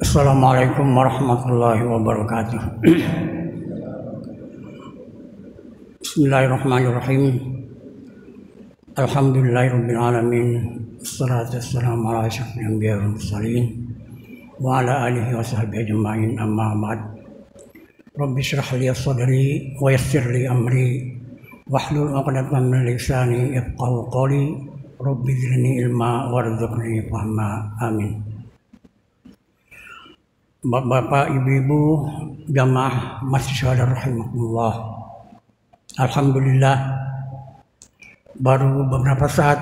Assalamualaikum warahmatullahi wabarakatuh. Bismillahirrahmanirrahim. Alhamdulillahirabbil alamin. Wassalatu wassalamu ala asyrofil anbiya'i wal mursalin wa ala alihi wa sahbihi ajma'in, amma ba'd. Rabbi shrah li sadri wa yassir li amri wahlul 'uqdatam min lisani yafqahu qawli. Rabbi zidni ilma warzuqni fahma. Amin. Bapak, ibu-ibu, jamaah mahasiswa rahimakumullah. Alhamdulillah, baru beberapa saat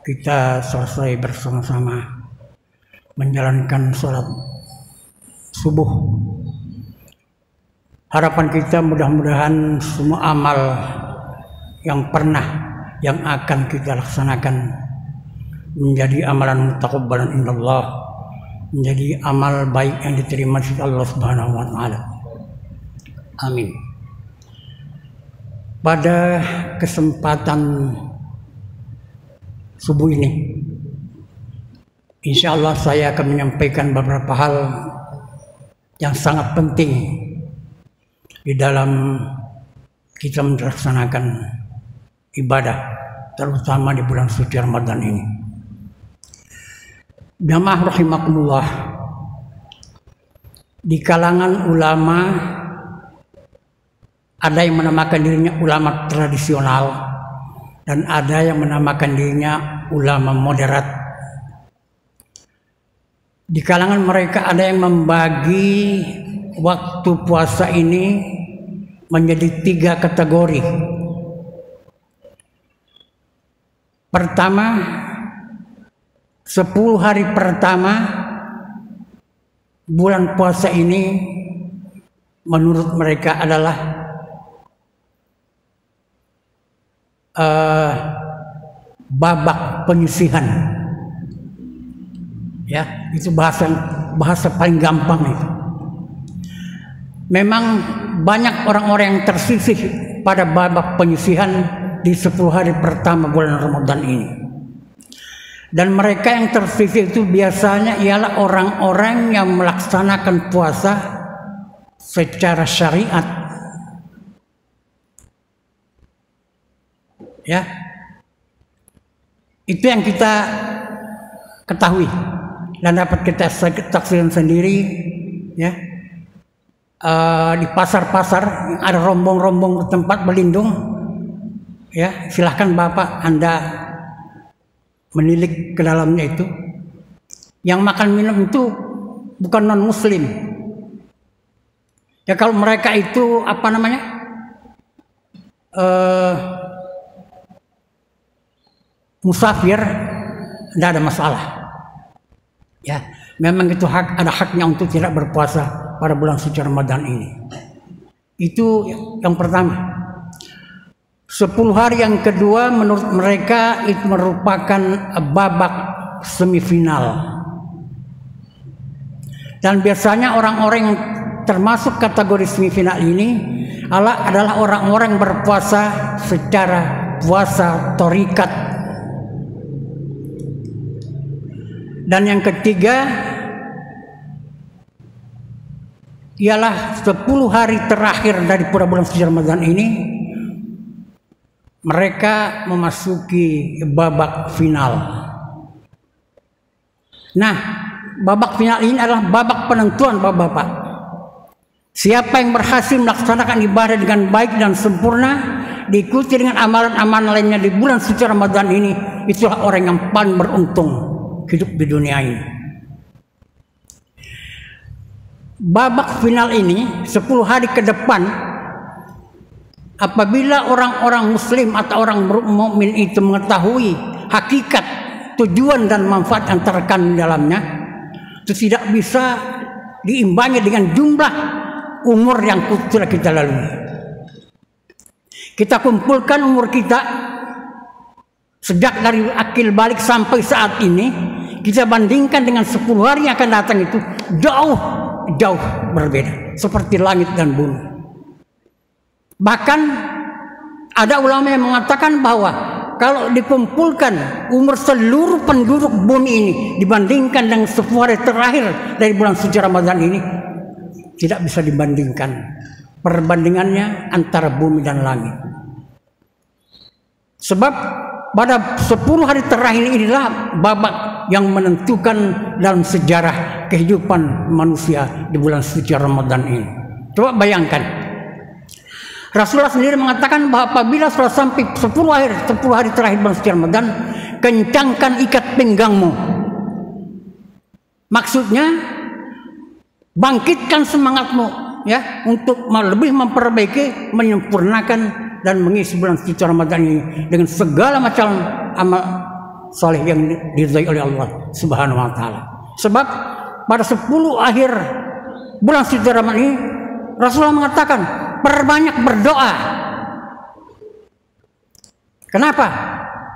kita selesai bersama-sama menjalankan sholat subuh. Harapan kita mudah-mudahan semua amal yang akan kita laksanakan menjadi amalan mutaqabbalan indallah, menjadi amal baik yang diterima di Allah Subhanahu wa taala. Amin. Pada kesempatan subuh ini, insya Allah saya akan menyampaikan beberapa hal yang sangat penting di dalam kita melaksanakan ibadah, terutama di bulan suci Ramadan ini. Jamaah rahimakumullah, di kalangan ulama ada yang menamakan dirinya ulama tradisional dan ada yang menamakan dirinya ulama moderat. Di kalangan mereka ada yang membagi waktu puasa ini menjadi 3 kategori. Pertama, 10 hari pertama bulan puasa ini menurut mereka adalah babak penyisihan. Ya, itu bahasa paling gampang itu. Memang banyak orang-orang yang tersisih pada babak penyisihan di 10 hari pertama bulan Ramadan ini. Dan mereka yang tersisih itu biasanya ialah orang-orang yang melaksanakan puasa secara syariat. Ya, itu yang kita ketahui dan dapat kita saksikan sendiri. Ya, di pasar-pasar yang ada rombong-rombong tempat berlindung. Ya, silahkan Bapak Anda menilik ke dalamnya itu. Yang makan minum itu bukan non muslim. Ya, kalau mereka itu musafir, tidak ada masalah. Ya, memang itu ada haknya untuk tidak berpuasa pada bulan suci Ramadan ini. Itu yang pertama. 10 hari yang kedua menurut mereka itu merupakan babak semifinal. Dan biasanya orang-orang yang termasuk kategori semifinal ini adalah orang-orang berpuasa secara puasa thariqat. Dan yang ketiga ialah 10 hari terakhir dari bulan suci Ramadan ini mereka memasuki babak final. Nah, babak final ini adalah babak penentuan Bapak-bapak. Siapa yang berhasil melaksanakan ibadah dengan baik dan sempurna, diikuti dengan amalan-amalan lainnya di bulan suci Ramadan ini, itulah orang yang paling beruntung hidup di dunia ini. Babak final ini 10 hari ke depan, apabila orang-orang muslim atau orang mukmin itu mengetahui hakikat, tujuan dan manfaat yang terkandung dalamnya, itu tidak bisa diimbangi dengan jumlah umur yang telah kita lalui. Kita kumpulkan umur kita sejak dari akil balik sampai saat ini, kita bandingkan dengan 10 hari yang akan datang, itu jauh berbeda, seperti langit dan bumi. Bahkan ada ulama yang mengatakan bahwa kalau dikumpulkan umur seluruh penduduk bumi ini dibandingkan dengan 10 hari terakhir dari bulan suci Ramadan ini, tidak bisa dibandingkan. Perbandingannya antara bumi dan langit. Sebab pada 10 hari terakhir inilah babak yang menentukan dalam sejarah kehidupan manusia di bulan suci Ramadan ini. Coba bayangkan. Rasulullah sendiri mengatakan bahwa apabila sudah sampai 10 hari terakhir bulan suci Ramadan, kencangkan ikat pinggangmu. Maksudnya bangkitkan semangatmu ya untuk lebih memperbaiki, menyempurnakan dan mengisi bulan suci Ramadan ini dengan segala macam amal saleh yang diridhai oleh Allah Subhanahu wa taala. Sebab pada 10 akhir bulan suci Ramadan ini Rasulullah mengatakan perbanyak berdoa. Kenapa?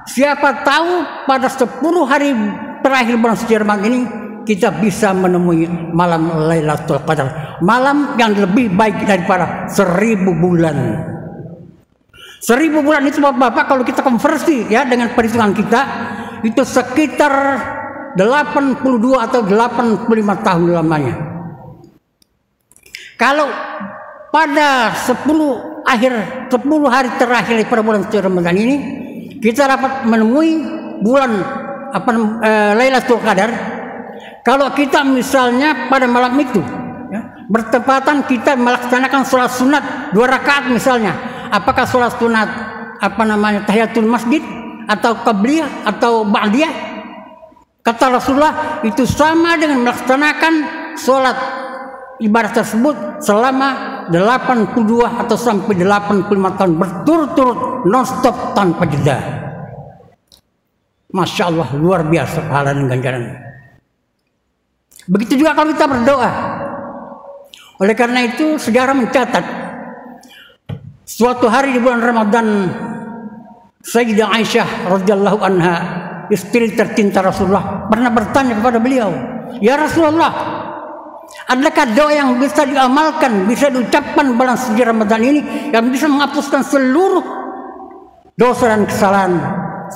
Siapa tahu pada 10 hari terakhir bulan suci Ramadan ini kita bisa menemui malam Lailatul Qadar, malam yang lebih baik daripada 1000 bulan. 1000 bulan itu Bapak kalau kita konversi ya dengan perhitungan kita itu sekitar 82 atau 85 tahun lamanya. Kalau pada 10 hari terakhir pada bulan suci Ramadan ini kita dapat menemui bulan Lailatul Qadar. Kalau kita misalnya pada malam itu ya, bertepatan kita melaksanakan sholat sunat 2 rakaat misalnya, apakah sholat sunat tahiyatul masjid atau qabliyah atau ba'diyah, kata Rasulullah itu sama dengan melaksanakan sholat ibadah tersebut selama 82 atau sampai 85 tahun berturut-turut non-stop tanpa jeda. Masya Allah, luar biasa pahala dan ganjaran. Begitu juga kalau kita berdoa. Oleh karena itu sejarah mencatat suatu hari di bulan Ramadan Sayyidah Aisyah radhiyallahu anha, istri tercinta Rasulullah, pernah bertanya kepada beliau, "Ya Rasulullah, adakah doa yang bisa diamalkan, bisa diucapkan bulan suci Ramadan ini yang bisa menghapuskan seluruh dosa dan kesalahan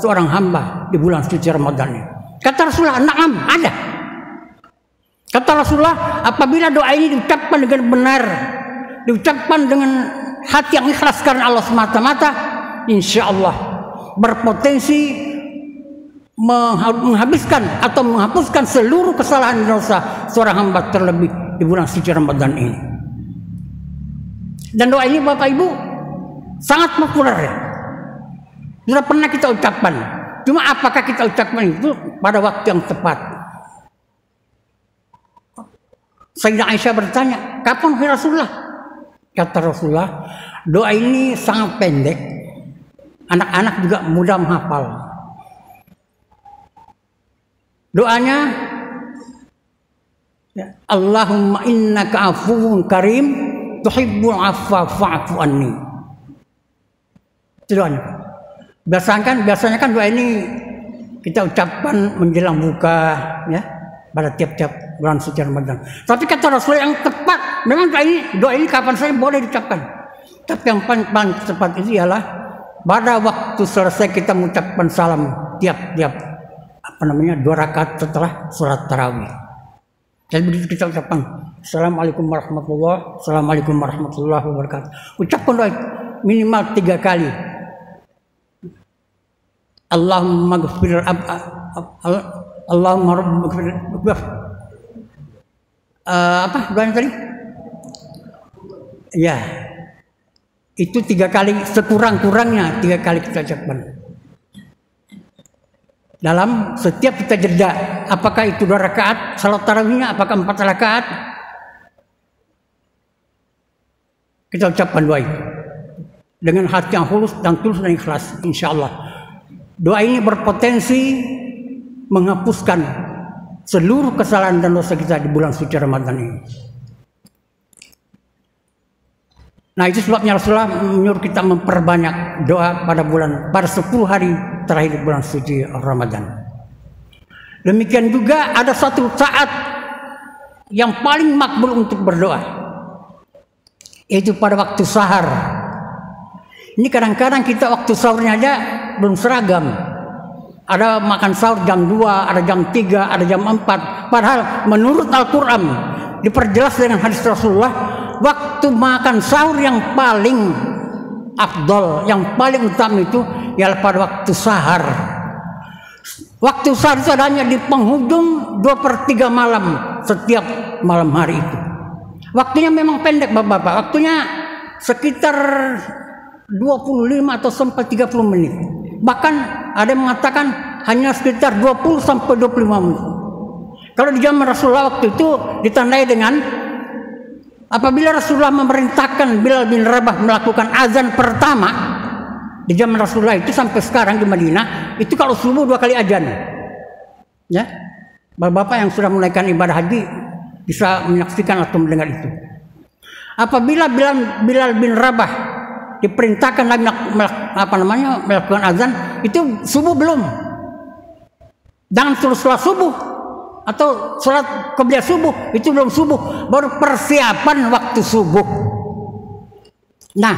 seorang hamba di bulan suci Ramadan ini?" Kata Rasulullah, "Na'am, ada." Kata Rasulullah, apabila doa ini diucapkan dengan benar, diucapkan dengan hati yang ikhlas karena Allah semata-mata, insya Allah berpotensi menghabiskan atau menghapuskan seluruh kesalahan dan dosa seorang hamba terlebih di bulan suci Ramadan ini. Dan doa ini Bapak Ibu sangat populer ya. Sudah pernah kita ucapkan. Cuma apakah kita ucapkan itu pada waktu yang tepat? Sayyidah Aisyah bertanya, "Kapan wahai Rasulullah?" Kata Rasulullah, "Doa ini sangat pendek. Anak-anak juga mudah menghafal. Doanya ya, Allahumma innaka afuwun karim tuhibbul afwa fa'fu anni." Itu doanya. Biasanya kan doa ini kita ucapkan menjelang buka ya, pada tiap-tiap bulan suci Ramadan. Tapi kata Rasulullah yang tepat, memang doa ini kapan saja boleh diucapkan. Tapi yang paling tepat itu ialah pada waktu selesai kita mengucapkan salam tiap-tiap 2 rakaat setelah sholat tarawih. Jadi begitu kita ucapkan Assalamualaikum warahmatullahi wabarakatuh. Ucapkan doa minimal 3 kali. Allahumma ghfir Allahumma rabbana doanya tadi? Ya, itu 3 kali, sekurang-kurangnya 3 kali kita ucapkan. Dalam setiap kita jeda, apakah itu 2 rakaat salat tarawihnya, apakah 4 rakaat, kita ucapkan doa itu dengan hati yang tulus dan ikhlas, insya Allah. Doa ini berpotensi menghapuskan seluruh kesalahan dan dosa kita di bulan suci Ramadan ini. Nah, itu sebabnya Rasulullah menyuruh kita memperbanyak doa pada 10 hari terakhir bulan suci Ramadan. Demikian juga ada satu saat yang paling makbul untuk berdoa, yaitu pada waktu sahar. Ini kadang-kadang kita waktu sahurnya aja belum seragam. Ada makan sahur jam 2, ada jam 3, ada jam 4. Padahal menurut Al-Quran diperjelas dengan hadis Rasulullah, waktu makan sahur yang paling afdol, yang paling utama itu ialah pada waktu sahar. Waktu sahar itu adanya di penghujung 2/3 malam setiap malam hari itu. Waktunya memang pendek Bapak-bapak, waktunya sekitar 25 atau sampai 30 menit. Bahkan ada yang mengatakan hanya sekitar 20 sampai 25 menit. Kalau di zaman Rasulullah waktu itu ditandai dengan apabila Rasulullah memerintahkan Bilal bin Rabah melakukan azan pertama di zaman Rasulullah itu sampai sekarang di Madinah, itu kalau subuh 2 kali azan. Ya. Bapak-bapak yang sudah menunaikan ibadah haji bisa menyaksikan atau mendengar itu. Apabila Bilal bin Rabah diperintahkan lagi melakukan azan, itu subuh belum. Jangan setelah subuh atau sholat qobliyah subuh, itu belum subuh, baru persiapan waktu subuh. Nah,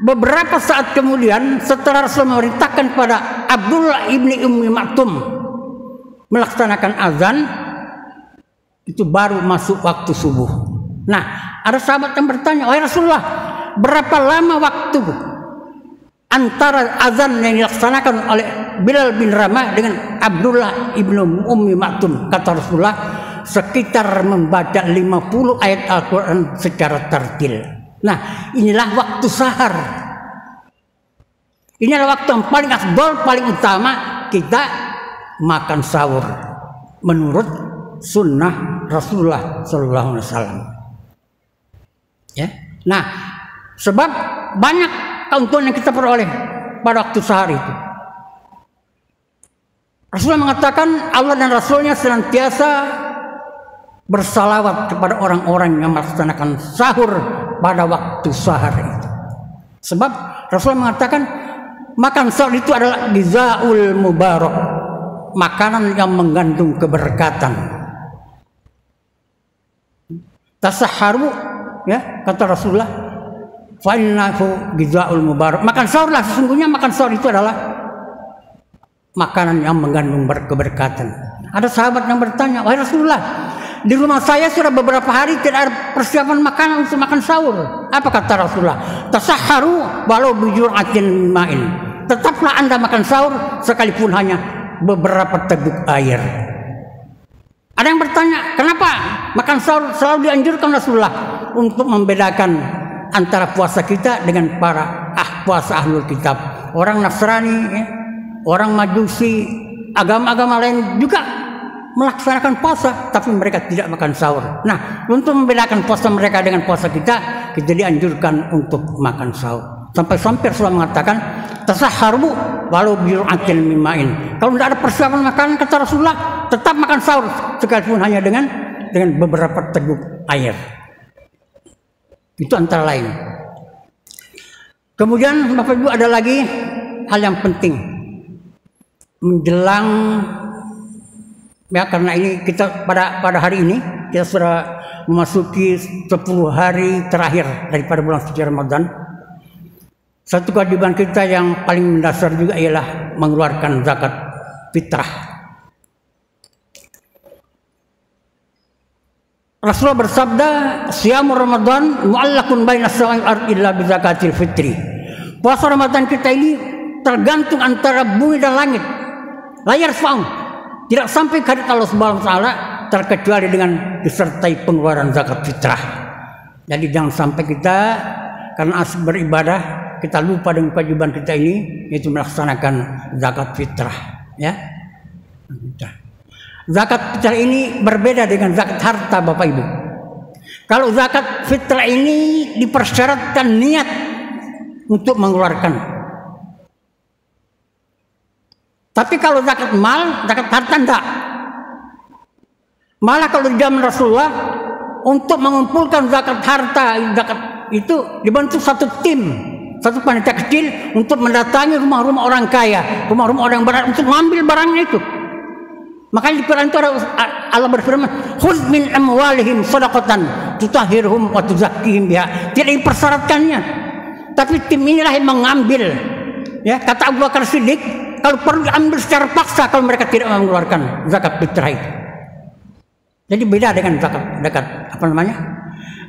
beberapa saat kemudian setelah Rasul memerintahkan pada Abdullah ibni Ummi Maktum melaksanakan azan, itu baru masuk waktu subuh. Nah, ada sahabat yang bertanya, wahai Rasulullah, berapa lama waktu antara azan yang dilaksanakan oleh Bilal bin Rabah dengan Abdullah ibnu Ummi Maktum? Kata Rasulullah, sekitar membaca 50 ayat Al-Quran secara tartil. Nah, inilah waktu sahar. Inilah waktu yang paling afdol, paling utama kita makan sahur menurut sunnah Rasulullah SAW. Ya, nah, sebab banyak keuntungan yang kita peroleh pada waktu sahar itu. Rasulullah mengatakan Allah dan Rasulnya senantiasa bersalawat kepada orang-orang yang melaksanakan sahur pada waktu sahar itu. Sebab Rasulullah mengatakan makan sahur itu adalah gizaul mubarak, makanan yang mengandung keberkatan. Tasahharu, ya, kata Rasulullah, fa'innahu gizaul mubarak. Makan sahur lah, sesungguhnya makan sahur itu adalah makanan yang mengandung keberkatan. Ada sahabat yang bertanya, wahai Rasulullah, di rumah saya sudah beberapa hari tidak ada persiapan makanan untuk makan sahur. Apa kata Rasulullah? Tasahharu walau bijur'atin ma'in. Tetaplah Anda makan sahur sekalipun hanya beberapa teguk air. Ada yang bertanya, kenapa makan sahur selalu dianjurkan Rasulullah? Untuk membedakan antara puasa kita dengan para puasa ahlul kitab. Orang Nasrani, ya, orang Majusi, agama-agama lain juga melaksanakan puasa, tapi mereka tidak makan sahur. Nah, untuk membedakan puasa mereka dengan puasa kita dianjurkan untuk makan sahur. Sampai-sampai Rasulullah mengatakan, tasahharu walau bi'atin mimain. Kalau tidak ada persiapan makanan, kata Rasulullah, tetap makan sahur sekalipun hanya dengan beberapa teguk air. Itu antara lain. Kemudian Bapak Ibu ada lagi hal yang penting menjelang, ya, karena ini kita pada hari ini kita sudah memasuki 10 hari terakhir daripada bulan suci Ramadan. Satu kewajiban kita yang paling mendasar juga ialah mengeluarkan zakat fitrah. Rasulullah bersabda, "Siyamu Ramadan mu'allaqun baina as-sama'i wal ardi illa bi zakatil fitri." Puasa Ramadan kita ini tergantung antara bumi dan langit. Layar faung, tidak sampai ke hadirat Allah Subhanahu wa taala terkecuali dengan disertai pengeluaran zakat fitrah. Jadi jangan sampai kita karena asal beribadah kita lupa dengan kewajiban kita ini, yaitu melaksanakan zakat fitrah, ya. Zakat fitrah ini berbeda dengan zakat harta, Bapak Ibu. Kalau zakat fitrah ini dipersyaratkan niat untuk mengeluarkan. Tapi kalau zakat mal, zakat harta enggak. Malah kalau di zaman Rasulullah untuk mengumpulkan zakat harta, zakat itu dibentuk satu tim, satu panitia kecil untuk mendatangi rumah-rumah orang kaya, rumah-rumah orang berat untuk mengambil barangnya itu. Makanya di Quran itu Allah berfirman, "Khudz min amwalihim shadaqatan tutahhiruhum wa tuzakkihim biha." Tidak dipersyaratkannya. Tapi tim inilah yang mengambil Ya, kata Abu Bakar Siddiq, kalau perlu diambil secara paksa kalau mereka tidak mengeluarkan zakat fitrah itu. Jadi beda dengan zakat apa namanya?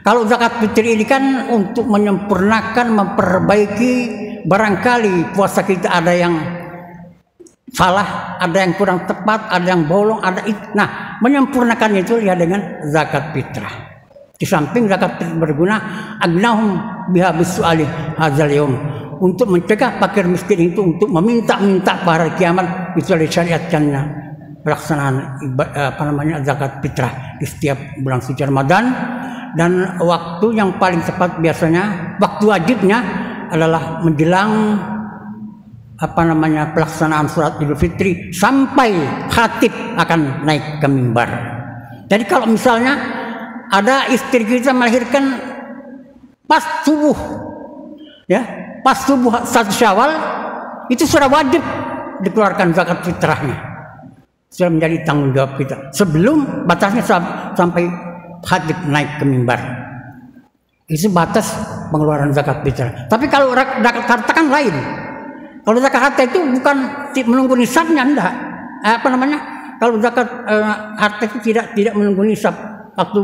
Kalau zakat fitrah ini kan untuk menyempurnakan, memperbaiki, barangkali puasa kita ada yang salah, ada yang kurang tepat, ada yang bolong, nah menyempurnakan itu lihat dengan zakat fitrah. Di samping zakat fitrah berguna, agnahum biha bisu'ali hadzal yaum, untuk mencegah fakir miskin itu untuk meminta-minta pada kiamat, itu disyariatkannya pelaksanaan zakat fitrah di setiap bulan suci Ramadan. Dan waktu yang paling tepat biasanya, waktu wajibnya adalah menjelang pelaksanaan sholat Idul Fitri sampai khatib akan naik ke mimbar. Jadi kalau misalnya ada istri kita melahirkan pas subuh, ya, pas subuh 1 Syawal, itu sudah wajib dikeluarkan zakat fitrahnya. Sudah menjadi tanggung jawab kita. Sebelum batasnya sampai khatib naik ke mimbar. Itu batas pengeluaran zakat fitrah. Tapi kalau zakat harta kan lain. Kalau zakat harta itu bukan menunggu nisabnya, enggak. Kalau zakat harta itu tidak menunggu nisab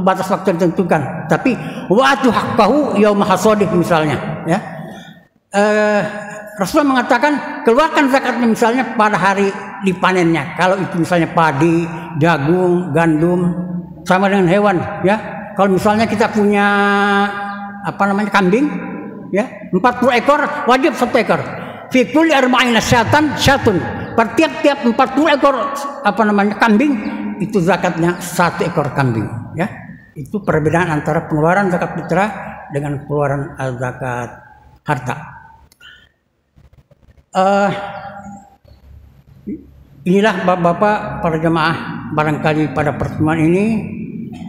batas waktu yang ditentukan. Tapi wa'atu haqqahu yauma hasadih misalnya, ya. Rasulullah mengatakan keluarkan zakatnya misalnya pada hari dipanennya. Kalau itu misalnya padi, jagung, gandum, sama dengan hewan, ya. Kalau misalnya kita punya kambing, ya, 40 ekor wajib 1 ekor. Fi kulli arba'ina syatun. Per tiap 40 ekor kambing itu zakatnya 1 ekor kambing, ya. Itu perbedaan antara pengeluaran zakat fitrah dengan pengeluaran zakat harta. Inilah Bapak-bapak para jemaah, barangkali pada pertemuan ini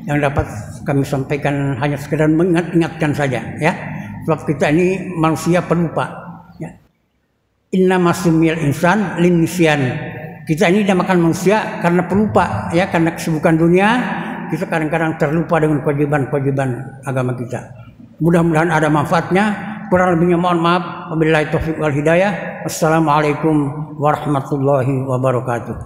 yang dapat kami sampaikan hanya sekedar mengingatkan saja, ya. Sebab kita ini manusia pelupa, ya. Inna masumil insan lin nisyan. Kita ini dinamakan manusia karena pelupa, ya, karena kesibukan dunia kita kadang-kadang terlupa dengan kewajiban-kewajiban agama kita. Mudah-mudahan ada manfaatnya. Kurang lebihnya mohon maaf. Wabillahi taufiq wal hidayah. Wassalamualaikum warahmatullahi wabarakatuh.